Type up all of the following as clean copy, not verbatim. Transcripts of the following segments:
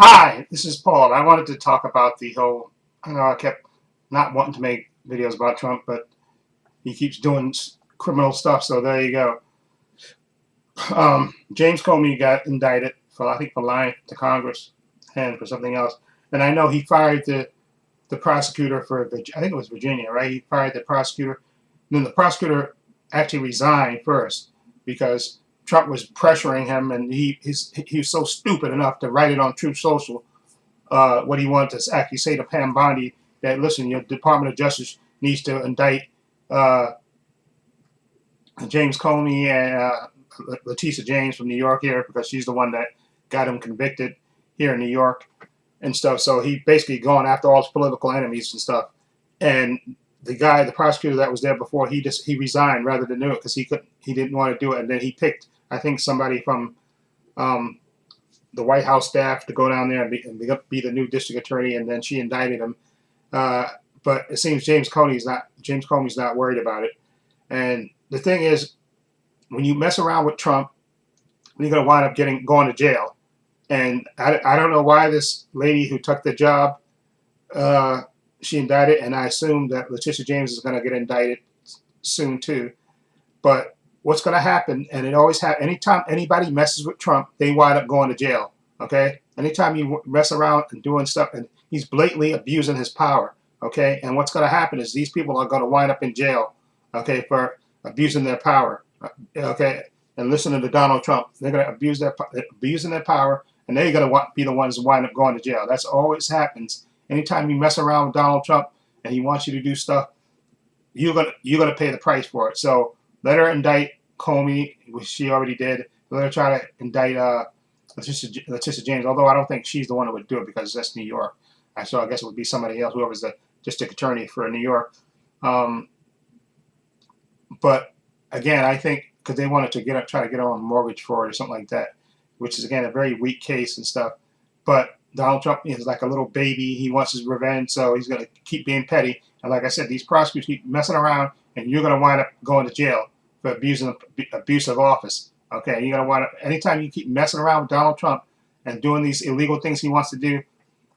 Hi, this is Paul. I wanted to talk about the whole. I know I kept not wanting to make videos about Trump, but he keeps doing criminal stuff. So there you go. James Comey got indicted for, I think, for lying to Congress and for something else. And I know he fired the prosecutor for, I think it was Virginia, right? He fired the prosecutor. And then the prosecutor actually resigned first because Trump was pressuring him, and he was so stupid enough to write it on Truth Social, what he wanted to actually say to Pam Bondi, that listen, your Department of Justice needs to indict uh, James Comey and Letitia James from New York here, because she's the one that got him convicted here in New York and stuff. So he basically gone after all his political enemies and stuff. And the prosecutor that was there before, he resigned rather than do it because he didn't want to do it. And then he picked, I think, somebody from um, the White House staff to go down there and be the new district attorney, and then she indicted him. Uh, but it seems James Comey's not worried about it. And the thing is, when you mess around with Trump, you're going to wind up going to jail. And I don't know why this lady who took the job, she indicted, and I assume that Letitia James is going to get indicted soon too. But what's going to happen, and it always happens, anytime anybody messes with Trump, they wind up going to jail. Okay? Anytime you mess around and doing stuff, and he's blatantly abusing his power. Okay? And what's going to happen is these people are going to wind up in jail. Okay? For abusing their power. Okay? And listening to Donald Trump, they're going to abusing their power, and they're going to be the ones who wind up going to jail. That's always happens. Anytime you mess around with Donald Trump and he wants you to do stuff, you're gonna pay the price for it. So let her indict Comey, which she already did. Let her try to indict Letitia James, although I don't think she's the one who would do it because that's New York. So I guess it would be somebody else, whoever's the district attorney for New York. Um, but again, I think because they wanted to try to get her on mortgage fraud or something like that, which is again a very weak case and stuff. But Donald Trump is like a little baby. He wants his revenge, so he's going to keep being petty. And like I said, these prosecutors keep messing around, and you're going to wind up going to jail for abuse of office. Okay, you're going to wind up, anytime you keep messing around with Donald Trump and doing these illegal things he wants to do,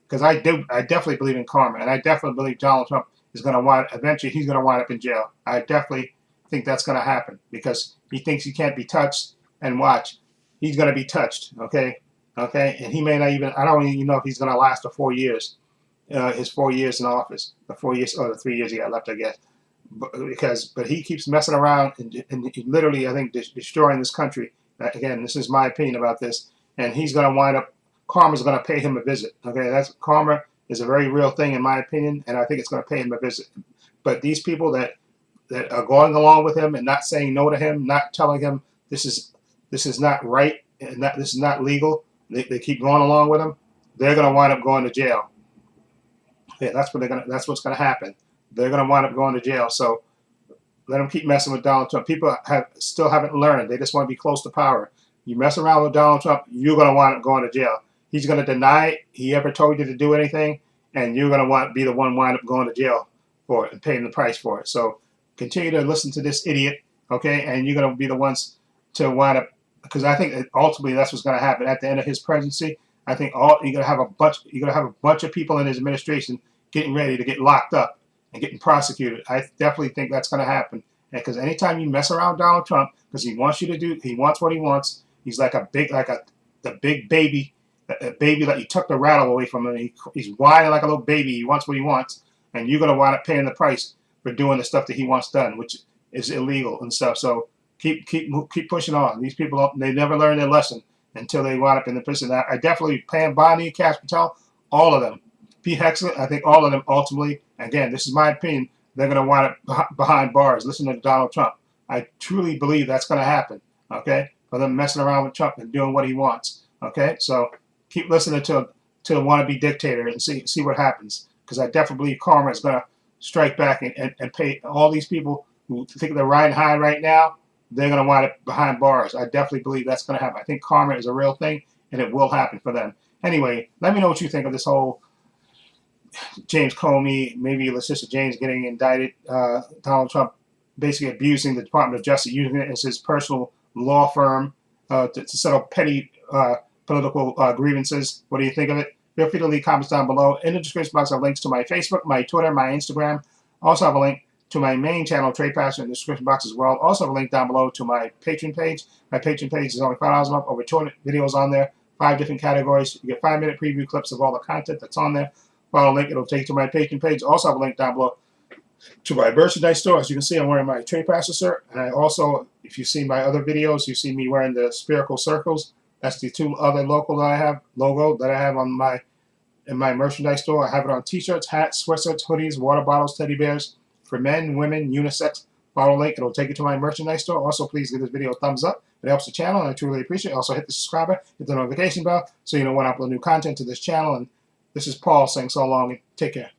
because I definitely believe in karma, and I definitely believe Donald Trump is going to eventually he's going to wind up in jail. I definitely think that's going to happen because he thinks he can't be touched, and watch, he's going to be touched. Okay. Okay, and he may not even, I don't even know if he's going to last the 4 years, his 4 years in office, the 4 years, or the 3 years he got left, I guess. But he keeps messing around and literally, I think, destroying this country. Again, this is my opinion about this, and he's going to wind up, karma's going to pay him a visit. Okay, karma is a very real thing in my opinion, and I think it's going to pay him a visit. But these people that are going along with him and not saying no to him, not telling him this is not right and that this is not legal, they keep going along with him, they're going to wind up going to jail. Yeah, that's what's going to happen. They're going to wind up going to jail. So let them keep messing with Donald Trump. People still haven't learned. They just want to be close to power. You mess around with Donald Trump, you're going to wind up going to jail. He's going to deny he ever told you to do anything, and you're going to be the one wind up going to jail for it and paying the price for it. So continue to listen to this idiot, okay? And you're going to be the ones to wind up, because I think ultimately that's what's going to happen at the end of his presidency. I think you're going to have a bunch of people in his administration getting ready to get locked up and getting prosecuted. I definitely think that's going to happen. Because anytime you mess around Donald Trump, because he wants what he wants. He's like the big baby, a baby that you took the rattle away from him. He's whining like a little baby. He wants what he wants, and you're going to wind up paying the price for doing the stuff that he wants done, which is illegal and stuff. So keep pushing on. These people, they never learn their lesson until they wind up in the prison. I definitely, Pam Bondi, Cash Patel, all of them. Pete Hegseth, I think all of them ultimately, again, this is my opinion, they're going to wind up behind bars listening to Donald Trump. I truly believe that's going to happen, okay, for them messing around with Trump and doing what he wants, okay? So keep listening to a wannabe dictator and see what happens, because I definitely believe karma is going to strike back and pay all these people who think they're riding high right now. They're going to wind up behind bars. I definitely believe that's going to happen. I think karma is a real thing, and it will happen for them. Anyway, let me know what you think of this whole James Comey, maybe Letitia James getting indicted, Donald Trump basically abusing the Department of Justice, using it as his personal law firm to settle petty political grievances. What do you think of it? Feel free to leave comments down below. In the description box, I have links to my Facebook, my Twitter, my Instagram. I also have a link to my main channel, Trepacer, in the description box as well. Also have a link down below to my Patreon page. My Patreon page is only $5 a month, over 200 videos on there, 5 different categories. You get 5-minute preview clips of all the content that's on there. Follow the link, it'll take you to my Patreon page. Also have a link down below to my merchandise store. As you can see, I'm wearing my Trepacer shirt. And I also, if you see my other videos, you see me wearing the spherical circles. That's the 2 other logo that I have on in my merchandise store. I have it on t-shirts, hats, sweatshirts, hoodies, water bottles, teddy bears for men, women, unisex. Follow the link. It'll take you to my merchandise store. Also, please give this video a thumbs up. It helps the channel, and I truly appreciate it. Also, hit the subscribe, hit the notification bell so you know when I upload new content to this channel. And this is Paul saying so long and take care.